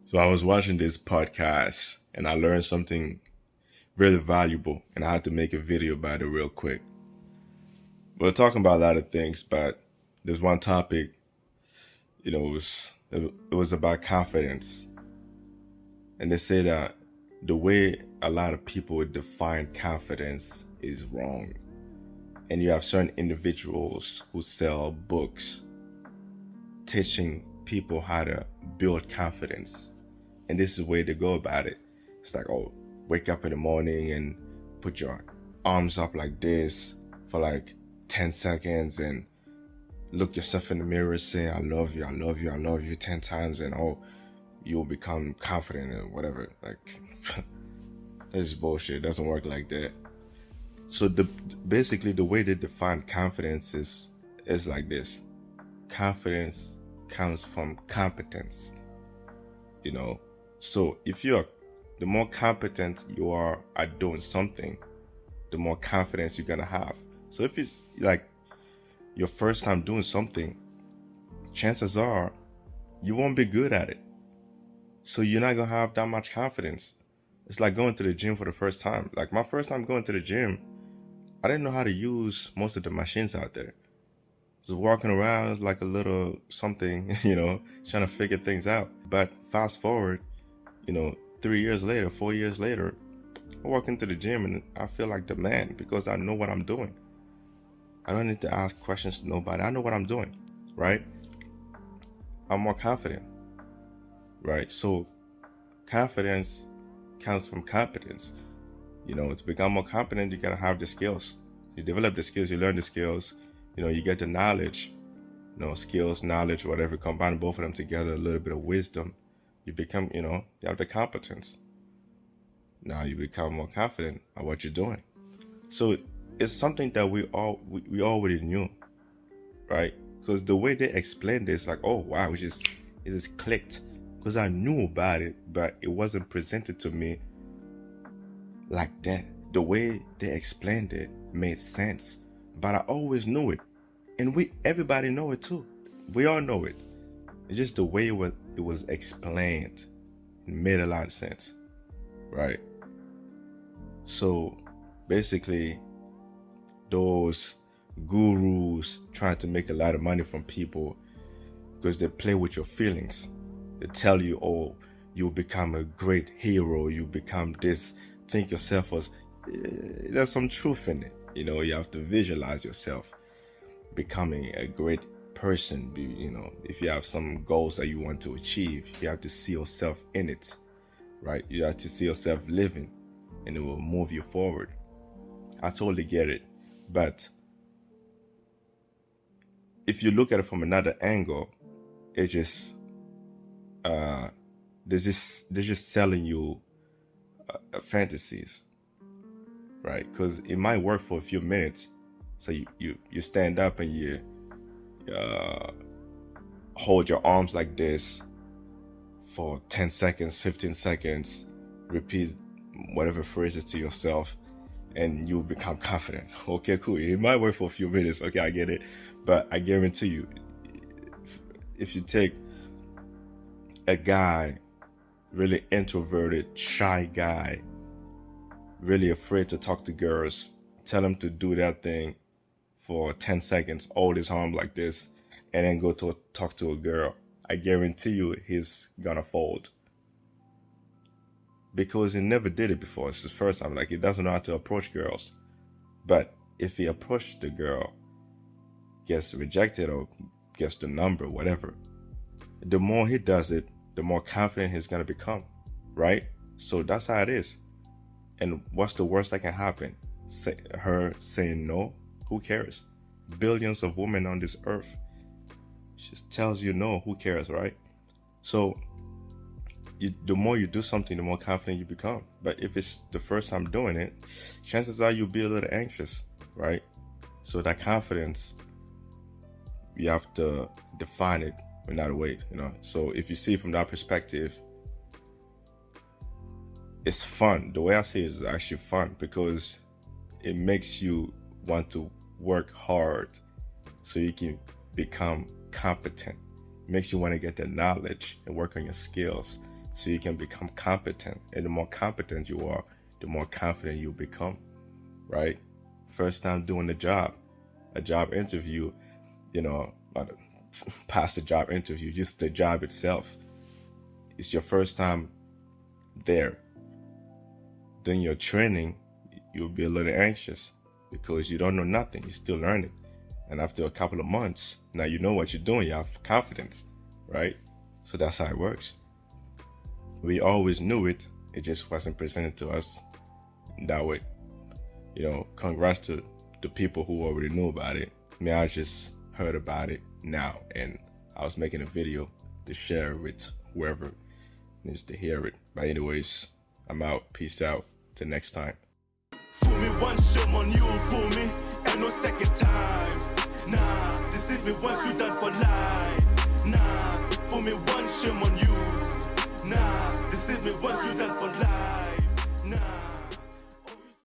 So I was watching this podcast and I learned something really valuable and I had to make a video about it real quick. We're talking about a lot of things, but there's one topic, it was about confidence. And they say that the way a lot of people define confidence is wrong. And you have certain individuals who sell books teaching people how to build confidence. And this is the way they go about it. It's like, oh, wake up in the morning and put your arms up like this for like 10 seconds and look yourself in the mirror, say, I love you, I love you, I love you 10 times, and oh, you'll become confident or whatever. Like, this is bullshit. It doesn't work like that. So basically the way they define confidence is like this. Confidence comes from competence. So if the more competent you are at doing something, the more confidence you're gonna have. So if it's like your first time doing something, chances are you won't be good at it. So you're not gonna have that much confidence. It's like going to the gym for the first time. Like my first time going to the gym, I didn't know how to use most of the machines out there. Just walking around like a little something, trying to figure things out. But fast forward, 3 years later, 4 years later, I walk into the gym and I feel like the man because I know what I'm doing. I don't need to ask questions to nobody. I know what I'm doing, right? I'm more confident, right? So confidence comes from competence. To become more competent, you gotta have the skills. You develop the skills, you learn the skills, you get the knowledge, skills, knowledge, whatever, combine both of them together, a little bit of wisdom. You become, you have the competence. Now you become more confident at what you're doing. So it's something that we already knew, right? Because the way they explained this, like, oh wow, it just clicked. Because I knew about it, but it wasn't presented to me like that. The way they explained it made sense, but I always knew it, and everybody know it too. We all know it. It's just the way it was explained. It made a lot of sense, right? So basically, those gurus trying to make a lot of money from people because they play with your feelings. They tell you, oh, you'll become a great hero, you become this, think yourself as, there's some truth in it. You have to visualize yourself becoming a great person. If you have some goals that you want to achieve, you have to see yourself in it, right? You have to see yourself living, and it will move you forward. I totally get it. But if you look at it from another angle, it just they're just selling you fantasies, right? Because it might work for a few minutes. So you stand up and you hold your arms like this for 10 seconds, 15 seconds, repeat whatever phrases to yourself, and you become confident. Okay, cool. It might work for a few minutes. Okay, I get it. But I guarantee you, if you take a guy, really introverted, shy guy, really afraid to talk to girls, tell him to do that thing for 10 seconds, hold his arm like this, and then go to talk to a girl, I guarantee you he's gonna fold. Because he never did it before. It's his first time. Like, he doesn't know how to approach girls. But if he approached the girl, gets rejected or gets the number, whatever, the more he does it, the more confident he's gonna become, right? So that's how it is. And what's the worst that can happen? Her saying no? Who cares? Billions of women on this earth. She just tells you no. Who cares, right? So the more you do something, the more confident you become. But if it's the first time doing it, chances are you'll be a little anxious, right? So that confidence, you have to define it in another way, So if you see it from that perspective, it's fun. The way I see it is actually fun because it makes you want to work hard so you can become competent. It makes you want to get the knowledge and work on your skills so you can become competent. And the more competent you are, the more confident you become, right? First time doing a job interview, not past the job interview, just the job itself. It's your first time there. Then your training, you'll be a little anxious because you don't know nothing. You're still learning. And after a couple of months, now you know what you're doing. You have confidence, right? So that's how it works. We always knew it. It just wasn't presented to us that way. Congrats to the people who already knew about it. I just heard about it now, and I was making a video to share with whoever needs to hear it. But anyways, I'm out. Peace out. Till next time. Fool me once, shame on you, fool me, and no second time. Nah, deceive me once, you done for life. Nah, fool me once, shame on you.